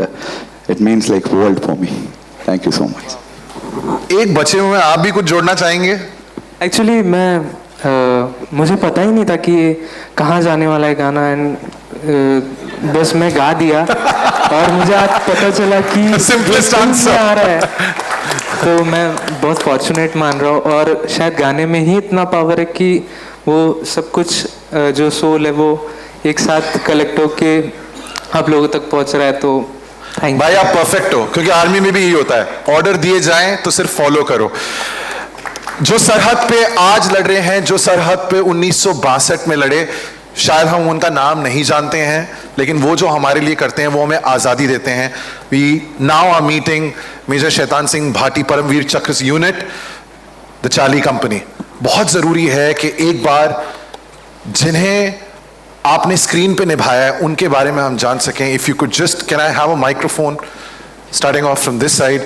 it means like world for me. Thank you so much. एक बचे हुए आप भी कुछ जोड़ना चाहेंगे? Actually मुझे पता ही नहीं था कि कहाँ जाने वाला है गाना एंड बस मैं गा दिया और मुझे आज पता चला कि सिंपलेस्ट आंसर आ रहा है, तो मैं बहुत फॉर्चुनेट मान रहा हूँ और शायद गाने में ही इतना पावर है कि वो सब कुछ जो सोल है वो एक साथ कलेक्ट होके आप लोगों तक पहुंच रहा है। तो भाई आप परफेक्ट हो, क्योंकि आर्मी में भी यही होता है, ऑर्डर दिए जाएं तो सिर्फ फॉलो करो। जो सरहद पे आज लड़ रहे हैं, जो सरहद पे 1962 में लड़े, शायद हम उनका नाम नहीं जानते हैं लेकिन वो जो हमारे लिए करते हैं वो हमें आज़ादी देते हैं। We now are meeting major Shaitan Singh Bhati Paramvir चक्र यूनिट, द चार्ली कंपनी। बहुत ज़रूरी है कि एक बार जिन्हें आपने स्क्रीन पे निभाया है उनके बारे में हम जान सकें। If you could just, can I have a microphone starting off from this side,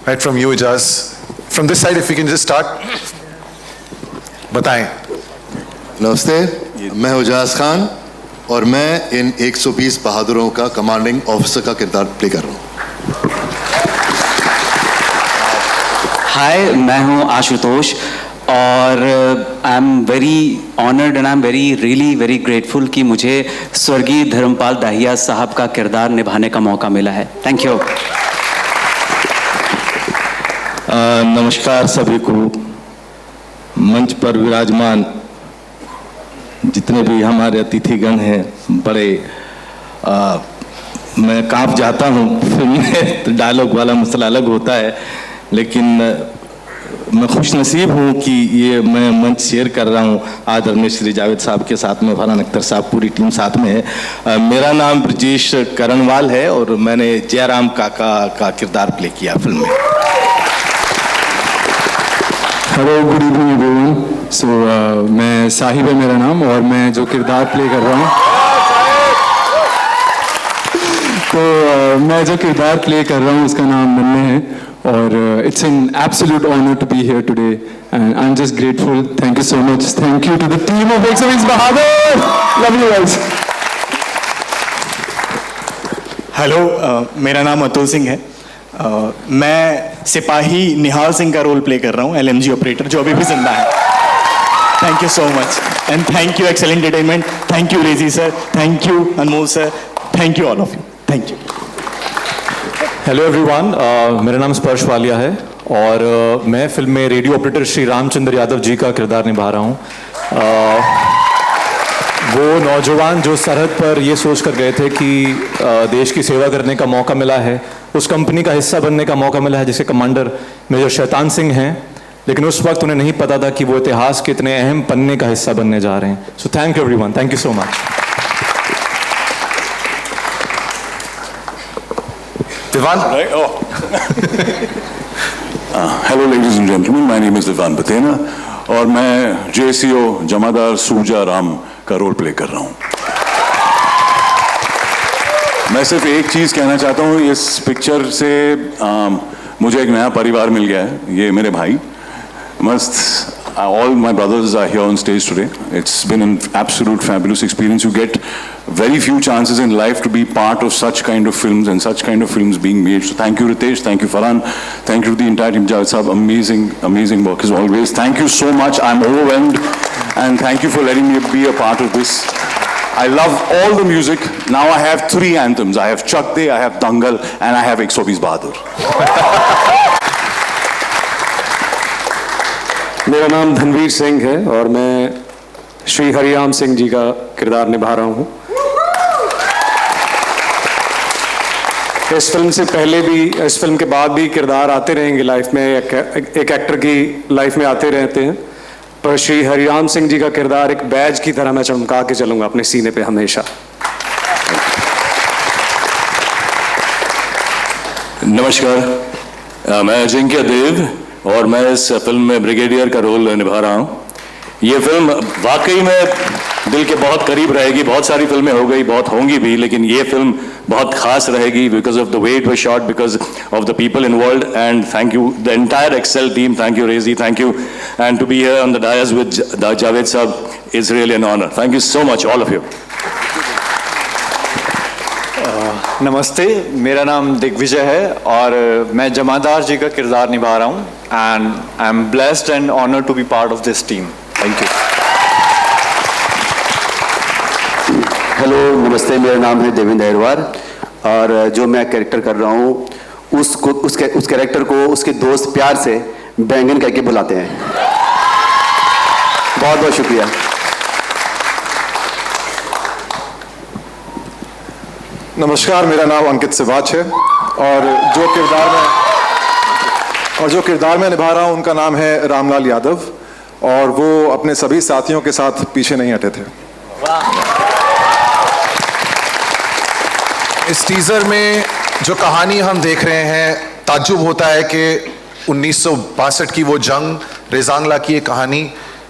right from you Ijaz, from this side if you can just start, बताएं। नमस्ते, मैं उजाज खान और मैं इन 120 बहादुरों का कमांडिंग ऑफिसर का किरदार प्ले कर रहा हूँ। हाय, मैं हूँ आशुतोष और I am very honoured and I am really very grateful कि मुझे स्वर्गीय धर्मपाल दाहिया साहब का किरदार निभाने का मौका मिला है। Thank you. नमस्कार सभी को, मंच पर विराजमान जितने भी हमारे अतिथिगण हैं, बड़े मैं कांप जाता हूँ फिल्म में, तो डायलॉग वाला मसला अलग होता है, लेकिन मैं खुश नसीब हूँ कि ये मैं मंच शेयर कर रहा हूँ आदरणीय श्री जावेद साहब के साथ में, फरहान अख्तर साहब, पूरी टीम साथ में है। मेरा नाम ब्रजेश करणवाल है और मैंने जयराम काका का किरदार प्ले किया फिल्म में। Hello, good evening everyone. So मैं साहिब है मेरा नाम और मैं जो किरदार प्ले कर रहा हूँ, तो मैं जो किरदार प्ले कर रहा हूँ उसका नाम नन्हे है और it's an absolute honor to be here today and I'm just grateful. Thank you so much. Thank you to the team of 120 Bahadur. Love you guys. Hello, मेरा नाम अतुल सिंह है। मैं सिपाही निहाल सिंह का रोल प्ले कर रहा हूँ, LMG ऑपरेटर, जो अभी भी जिंदा है। Thank you so much and thank you excellent entertainment. Thank you Reji sir, thank you Anmol sir, thank you all of you, thank you. Hello everyone, मेरा नाम स्पर्श वालिया है और मैं फिल्म में रेडियो ऑपरेटर श्री रामचंद्र यादव जी का किरदार निभा रहा हूँ। वो नौजवान जो सरहद पर ये सोच कर गए थे कि देश की सेवा करने का मौका मिला है, उस कंपनी का हिस्सा बनने का मौका मिला है जिसके कमांडर मेजर शैतान सिंह हैं, लेकिन उस वक्त उन्हें नहीं पता था कि वो इतिहास के इतने अहम पन्ने का हिस्सा बनने जा रहे हैं। So thank you everyone, thank you so much. Divan? Hello ladies and gentlemen, my name is Divan Batena और मैं JCO जमादार सूजा राम का रोल प्ले कर रहा हूँ। मैं सिर्फ एक चीज़ कहना चाहता हूँ, इस पिक्चर से मुझे एक नया परिवार मिल गया है। ये मेरे भाई मस्त, all my brothers are here on stage today. It's been an absolute fabulous experience. You get very few chances in life to be part of such kind of films and such kind of films being made. So thank you Ritesh, thank you Farhan, thank you to the entire team. Javed Saab, amazing work as always. Thank you so much. I'm overwhelmed and thank you for letting me be a part of this. I love all the music. Now I have 3 anthems. I have Chak De, I have Dangal and I have 120 Bahadur. मेरा नाम धनवीर सिंह है और मैं श्री हरिराम सिंह जी का किरदार निभा रहा हूँ। इस फिल्म से पहले भी, इस फिल्म के बाद भी किरदार आते रहेंगे लाइफ में, एक एक्टर की लाइफ में आते रहते हैं, पर श्री हरिराम सिंह जी का किरदार एक बैज की तरह मैं चमका के चलूँगा अपने सीने पे हमेशा। नमस्कार, मैं अजिंक्य देव और मैं इस फिल्म में ब्रिगेडियर का रोल निभा रहा हूँ। ये फिल्म वाकई में दिल के बहुत करीब रहेगी। बहुत सारी फिल्में हो गई, बहुत होंगी भी, लेकिन ये फिल्म बहुत खास रहेगी because of the way it was shot, because of the people involved. And thank you the entire Excel team, thank you Reji, thank you, and to be here on the dais with Javed साहब is really an honour. Thank you so much all of you. नमस्ते, मेरा नाम दिग्विजय है और मैं जमादार जी का किरदार निभा रहा हूँ and I am blessed and honoured to be part of this team. Thank you. Hello, नमस्ते, मेरा नाम है देवेंद्र अहरवार और जो मैं कैरेक्टर कर रहा हूँ उस कैरेक्टर को उसके दोस्त प्यार से बैंगन करके बुलाते हैं। बहुत बहुत शुक्रिया। नमस्कार, मेरा नाम अंकित सिवाच है और जो किरदार मैं निभा रहा हूं उनका नाम है रामलाल यादव और वो अपने सभी साथियों के साथ पीछे नहीं हटे थे। इस टीजर में जो कहानी हम देख रहे हैं, ताज्जुब होता है कि 1962 की वो जंग, रेजांगला की ये कहानी,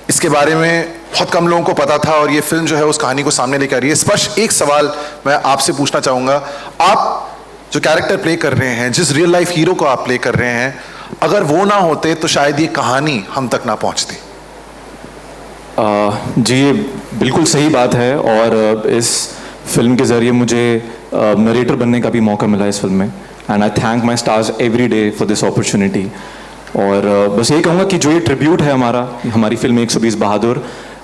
इसके बारे में बहुत कम लोगों को पता था और ये फिल्म जो है उस कहानी को सामने लेकर आ रही है। स्पष्ट एक सवाल मैं आपसे पूछना चाहूँगा, आप जो कैरेक्टर प्ले कर रहे हैं, जिस रियल लाइफ हीरो को आप प्ले कर रहे हैं, अगर वो ना होते तो शायद ये कहानी हम तक ना पहुँचती। जी, ये बिल्कुल सही बात है और इस फिल्म के ज़रिए मुझे नरेटर बनने का भी मौका मिला इस फिल्म में and I thank my stars every day for this opportunity. और बस यही कहूँगा कि जो ये ट्रिब्यूट है हमारी फिल्म 120 बहादुर,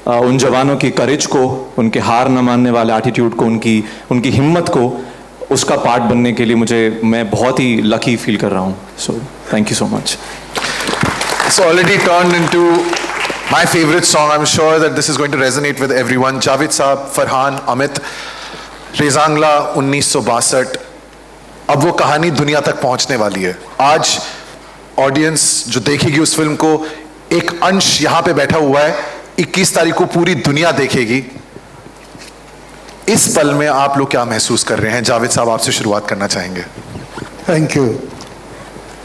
उन जवानों की करेज को, उनके हार न मानने वाले एटीट्यूड को, उनकी हिम्मत को, उसका पार्ट बनने के लिए मैं बहुत ही लकी फील कर रहा हूँ। So thank you so much. It's already turned into my favorite song. I'm sure that this is going to resonate with everyone. Javed Saab, Farhan, Amit, Rezang La 1962, अब वो कहानी दुनिया तक पहुंचने वाली है। आज ऑडियंस जो देखेगी उस फिल्म को, एक अंश यहां पे बैठा हुआ है, 21 तारीख को पूरी दुनिया देखेगी। इस पल में आप लोग क्या महसूस कर रहे हैं? जावेद साहब, आपसे शुरुआत करना चाहेंगे। Thank you.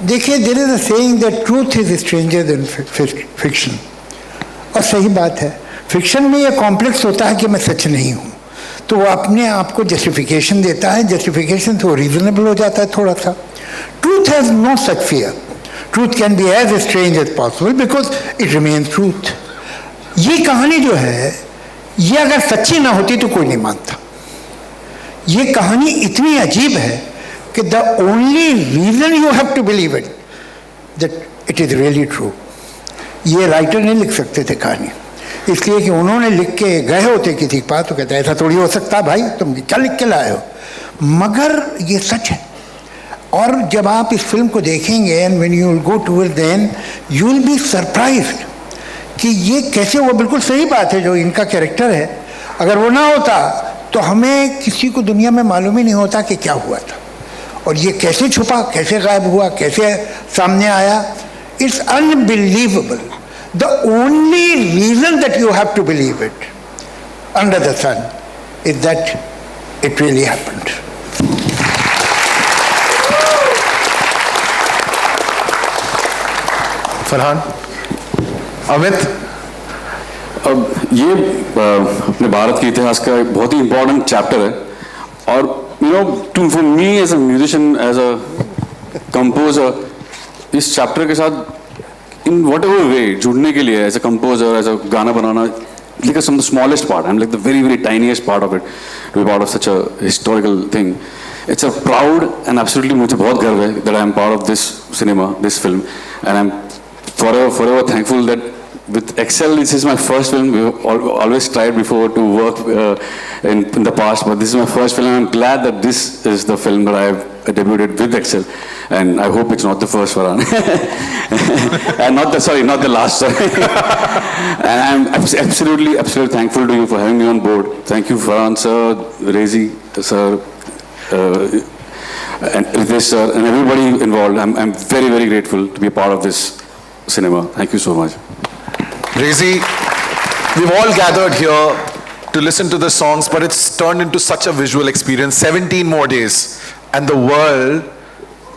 देखिए, there is a saying that truth is stranger than fiction, और सही बात है। फिक्शन में ये कॉम्प्लेक्स होता है कि मैं सच नहीं हूँ, तो वो अपने आप को जस्टिफिकेशन देता है, जस्टिफिकेशन तो रीजनेबल हो जाता है थोड़ा सा। Truth has no such fear, truth can be as strange as possible because it remains truth. ये कहानी जो है, ये अगर सच्ची ना होती तो कोई नहीं मानता। ये कहानी इतनी अजीब है कि the only reason you have to believe it that it is really true. ये राइटर नहीं लिख सकते थे कहानी, इसलिए कि उन्होंने लिख के गए होते किसी के पास तो कहते ऐसा थोड़ी हो सकता भाई, तुम क्या लिख के लाए हो, मगर ये सच है। और जब आप इस फिल्म को देखेंगे and when you will go towards the end you will be surprised कि ये कैसे हुआ। बिल्कुल सही बात है, जो इनका कैरेक्टर है, अगर वो ना होता तो हमें किसी को दुनिया में मालूम ही नहीं होता कि क्या हुआ था, और ये कैसे छुपा, कैसे गायब हुआ, कैसे सामने आया। It's unbelievable. The only reason that you have to believe it under the sun is that it really happened. Farhan, Amit, अब ये अपने भारत के इतिहास का एक बहुत ही इम्पोर्टेंट चैप्टर है, और you know to for me as a musician, as a composer, इस चैप्टर के साथ इन वट एवर वे जुड़ने के लिए as a composer, as a गाना बनाना, like some of the smallest part, I'm like the very very tiniest part of it, to be part of such a historical thing. It's a proud and absolutely मुझे बहुत गर्व है that I am part of this cinema, this film, and I'm forever thankful that with Excel, this is my first film. We've always tried before to work in the past, but this is my first film, and I'm glad that this is the film that I have debuted with Excel, and I hope it's not the first one. And not the last. Sorry. And I'm absolutely thankful to you for having me on board. Thank you, Farhan sir, Rezi sir, and Ritesh sir, and everybody involved. I'm very grateful to be a part of this cinema. Thank you so much. Rezi, we've all gathered here to listen to the songs, but it's turned into such a visual experience. 17 more days, and the world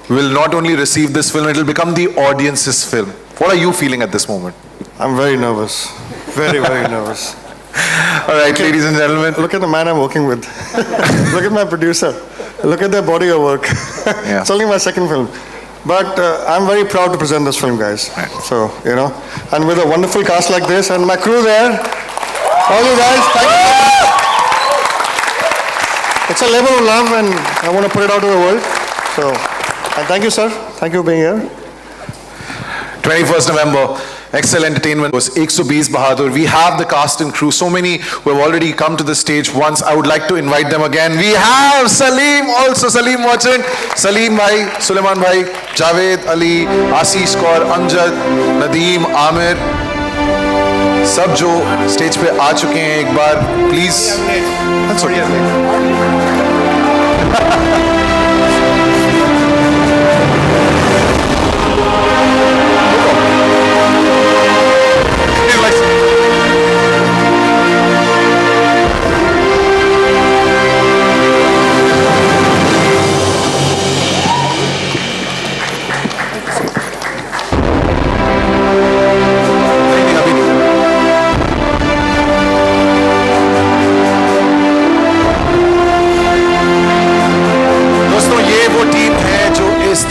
will not only receive this film, it will become the audience's film. What are you feeling at this moment? I'm very nervous. Very nervous. All right, ladies and gentlemen. Look at the man I'm working with. Look at my producer. Look at their body of work. Yeah. It's only my second film. But I'm very proud to present this film, guys. So, you know, and with a wonderful cast like this, and my crew there, all you guys, thank you. It's a labor of love, and I want to put it out to the world. So, and thank you, sir. Thank you for being here. 21st November, Excel Entertainment was 120 Bahadur. We have the cast and crew, so many who have already come to the stage once. I would like to invite them again. We have Salim, also Salim watching. Salim bhai, Suleiman bhai, Javed, Ali, Ashish Kaur, Amjad, Nadeem, Amir, सब जो stage पे आ चुके हैं एक बार please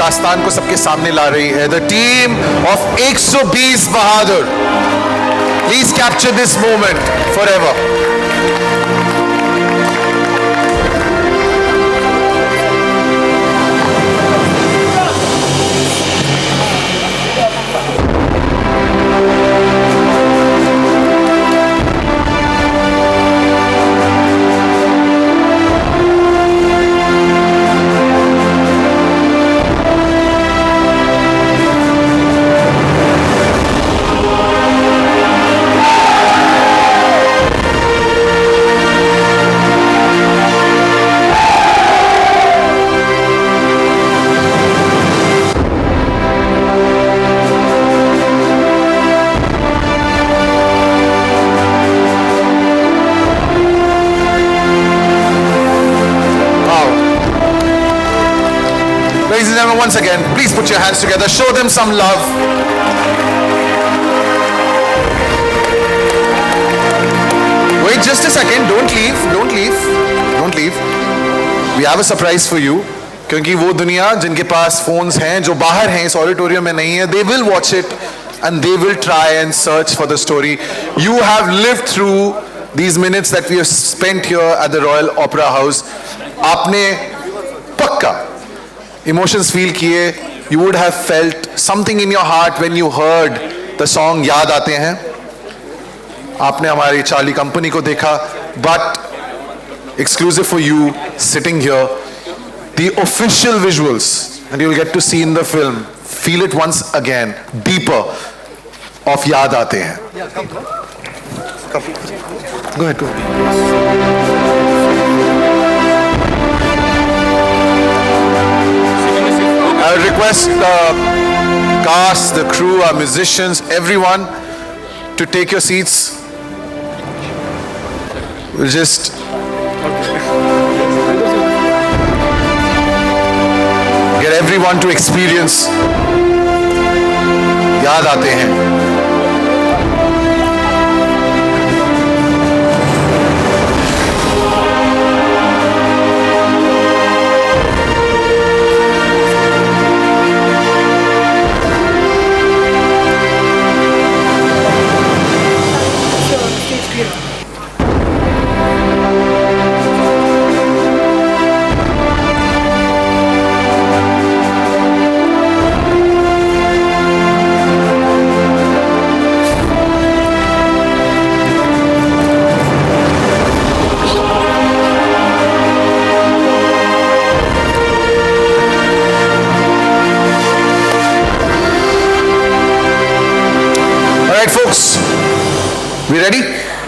दास्तान को सबके सामने ला रही है the team of 120 Bahadur please capture this moment forever Once again, please put your hands together, show them some love. Wait just a second, don't leave. We have a surprise for you. क्योंकि वो दुनिया जिनके पास phones हैं, जो बाहर हैं इस auditorium में नहीं है, they will watch it and they will try and search for the story. You have lived through these minutes that we have spent here at the Royal Opera House. आपने पक्का emotions feel किए, you would have felt something in your heart when you heard the song याद आते हैं. आपने हमारी Charlie company को देखा, but exclusive for you sitting here, the official visuals that you'll get to see in the film, feel it once again, deeper, of याद आते हैं. Go ahead. I would request the cast, the crew, our musicians, everyone to take your seats. We'll just get everyone to experience याद आते हैं.